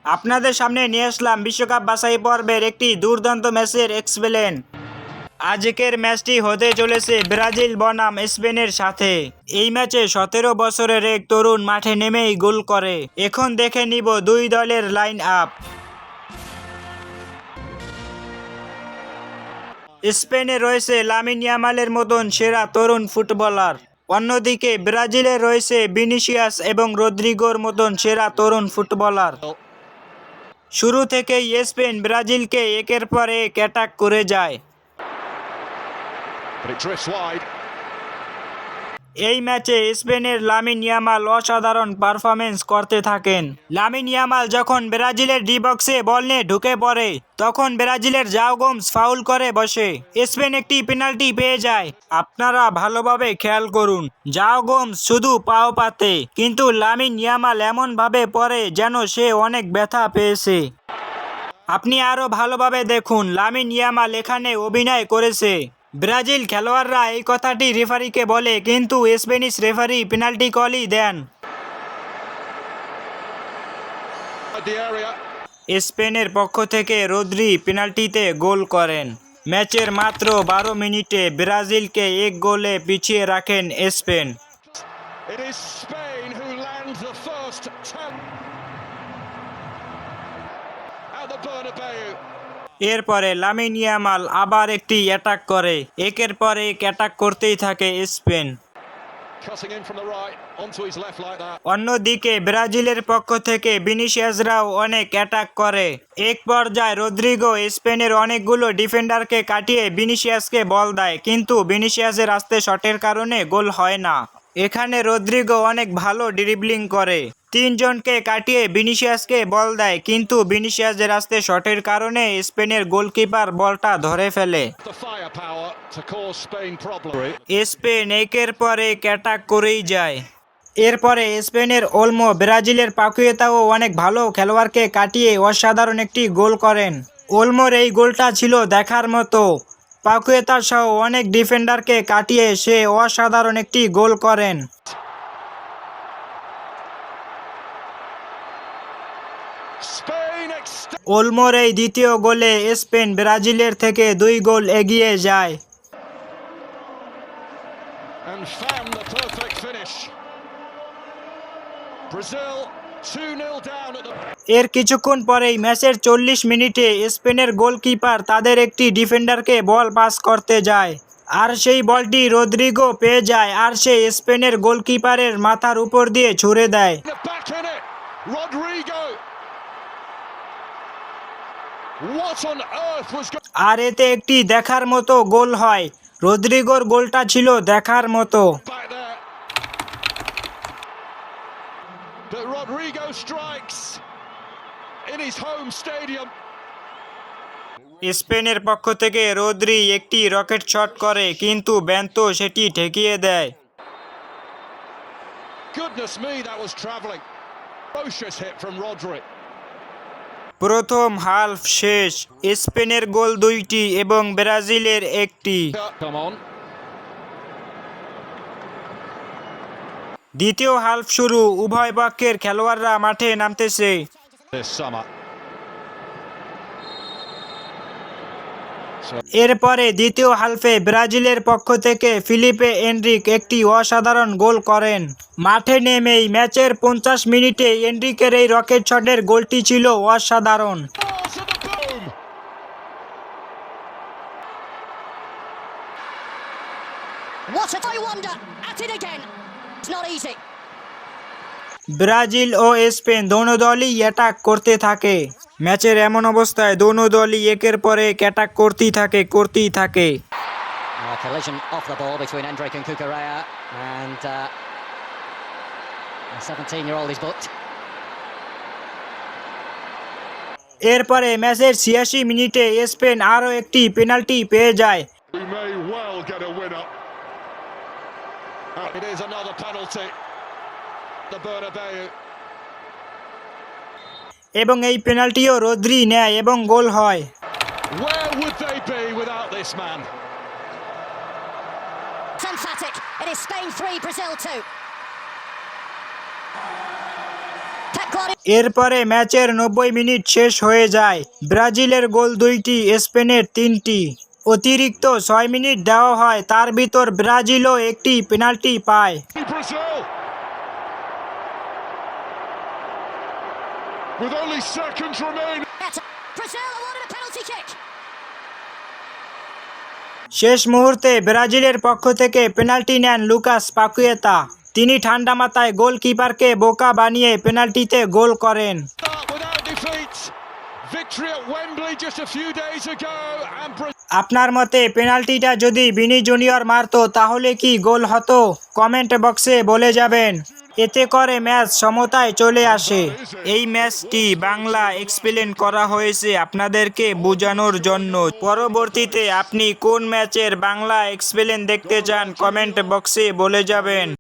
আপনাদের সামনে নিয়ে আসলাম বিশ্বকাপ বাছাই পর্বের একটি দুর্দান্ত ম্যাচের এক্সপ্লেন। আজকের ম্যাচটি হতে চলেছে ব্রাজিল বনাম স্পেনের সাথে। এই ম্যাচে 17 বছরের এক তরুণ মাঠে নেমেই গোল করে। এখন দেখে নিব দুই দলের লাইন আপ। স্পেনে রয়েছে লামিন ইয়ামালের মতন সেরা তরুণ ফুটবলার, অন্যদিকে ব্রাজিলে রয়েছে ভিনিসিয়াস এবং রদ্রিগোর মতন সেরা তরুণ ফুটবলার। শুরু থেকেই স্পেন ব্রাজিলকে একের পর এক অ্যাটাক করে যায়। এই ম্যাচে স্পেনের লামিন ইয়ামাল অসাধারণ পারফরমেন্স করতে থাকেন। লামিন ইয়ামাল যখন ব্রাজিলের ডি বক্সে বল নিয়ে ঢুকে পড়ে তখন ব্রাজিলের জাও গোমস ফাউল করে বসে। স্পেন একটি পেনাল্টি পেয়ে যায়। আপনারা ভালোভাবে খেয়াল করুন, জাও গোমস শুধু পাও পাতে, কিন্তু লামিন ইয়ামাল এমন ভাবে পড়ে যেন সে অনেক ব্যথা পেয়েছে। আপনি আরো ভালোভাবে দেখুন, লামিন ইয়ামাল এখানে অভিনয় করেছে। ব্রাজিল খেলোয়াড়রা এই কথাটি রেফারিকে বলে, কিন্তু স্প্যানিশ রেফারি পেনাল্টি কলই দেন। স্পেনের পক্ষ থেকে রদ্রি পেনাল্টিতে গোল করেন। ম্যাচের মাত্র 12 মিনিটে ব্রাজিলকে এক গোলে পিছিয়ে রাখেন স্পেন। এরপরে লামিন ইয়ামাল আবার একটি অ্যাটাক করে। একের পর এক অ্যাটাক করতেই থাকে স্পেন। অন্যদিকে ব্রাজিলের পক্ষ থেকে ভিনিসিয়াসরাও অনেক অ্যাটাক করে। এক পর্যায়ে রদ্রিগো স্পেনের অনেকগুলো ডিফেন্ডারকে কাটিয়ে ভিনিসিয়াসকে বল দেয়, কিন্তু ভিনিসিয়াসের আস্তে শটের কারণে গোল হয় না। এখানে রদ্রিগো অনেক ভালো ড্রিবলিং করে, তিনজনকে কাটিয়ে ভিনিসিয়াসকে বল দেয়, কিন্তু ভিনিসিয়াসের আস্তে শটের কারণে স্পেনের গোলকিপার বলটা ধরে ফেলে। স্পেন একের পর এক অ্যাটাক করেই যায়। এরপরে স্পেনের ওলমো ব্রাজিলের পাকুয়েতাও অনেক ভালো খেলোয়াড়কে কাটিয়ে অসাধারণ একটি গোল করেন। ওলমোর এই গোলটা ছিল দেখার মতো। পাকুয়েতা সহ অনেক ডিফেন্ডারকে কাটিয়ে সে অসাধারণ একটি গোল করেন। ওলমোর এই দ্বিতীয় গোলে স্পেন ব্রাজিলের থেকে 2 গোল এগিয়ে যায়। এর কিছুক্ষণ পরেই ম্যাচের 40 মিনিটে স্পেনের গোলকিপার তাদের একটি ডিফেন্ডারকে বল পাস করতে যায়, আর সেই বলটি রদ্রিগো পেয়ে যায়, আর সে স্পেনের গোলকিপারের মাথার উপর দিয়ে ছুড়ে দেয়। আর এতে একটি দেখার মতো গোল হয়। রদ্রিগোর গোলটা ছিল দেখার মতো। স্পেনের পক্ষ থেকে রদ্রি একটি রকেট শট করে, কিন্তু বেন্তো সেটি ঠেকিয়ে দেয়। প্রথম হাফ শেষ। স্পেনের গোল 2টি এবং ব্রাজিলের 1টি। দ্বিতীয় হাফ শুরু। উভয় পক্ষের খেলোয়াড়রা মাঠে নামতেছে। এরপরে দ্বিতীয় হাফে ব্রাজিলের পক্ষ থেকে ফিলিপে এনরিক একটি অসাধারণ গোল করেন। মাঠে নেমেই ম্যাচের 50 মিনিটে এনরিকের এই রকেট শটের গোলটি ছিল অসাধারণ। ব্রাজিল ও স্পেন দোনো দলই অ্যাটাক করতে থাকে। ম্যাচের এমন অবস্থায় দোনো দলই একের পর এক অ্যাটাক করতেই থাকে। Collision off the ball between Endrick and Cucurella, and a 17-year-old is booked. এরপরে ম্যাচের 86 মিনিটে স্পেন আরও একটি পেনাল্টি পেয়ে যায়। এবং এই পেনাল্টিও রদ্রি নেয় এবং গোল হয়। Emphatic. It is Spain 3, Brazil 2. Pep এরপরে ম্যাচের 90 মিনিট শেষ হয়ে যায়। ব্রাজিলের গোল 2টি, স্পেনের 3টি। অতিরিক্ত 6 মিনিট দেওয়া হয়, তার ভিতর ব্রাজিলও একটি পেনাল্টি পায়। Brazil with only seconds remaining. Brazil awarded a penalty kick. শেষ মুহূর্তে ব্রাজিলের পক্ষ থেকে পেনাল্টি নেন লুকাস পাকুয়েতা। তিনি ঠান্ডা মাথায় গোলকিপারকে বোকা বানিয়ে পেনাল্টিতে গোল করেন। Without defeat, victory at Wembley just a few days ago, and আপনার মতে পেনাল্টিটা যদি ভিনি জুনিয়র মারতো তাহলে কি গোল হতো? কমেন্ট বক্সে বলে যাবেন। এতে করে ম্যাচ সমতায় চলে আসে। এই ম্যাচটি বাংলা এক্সপ্লেন করা হয়েছে আপনাদেরকে বোঝানোর জন্য। পরবর্তীতে আপনি কোন ম্যাচের বাংলা এক্সপ্লেন দেখতে চান কমেন্ট বক্সে বলে যাবেন।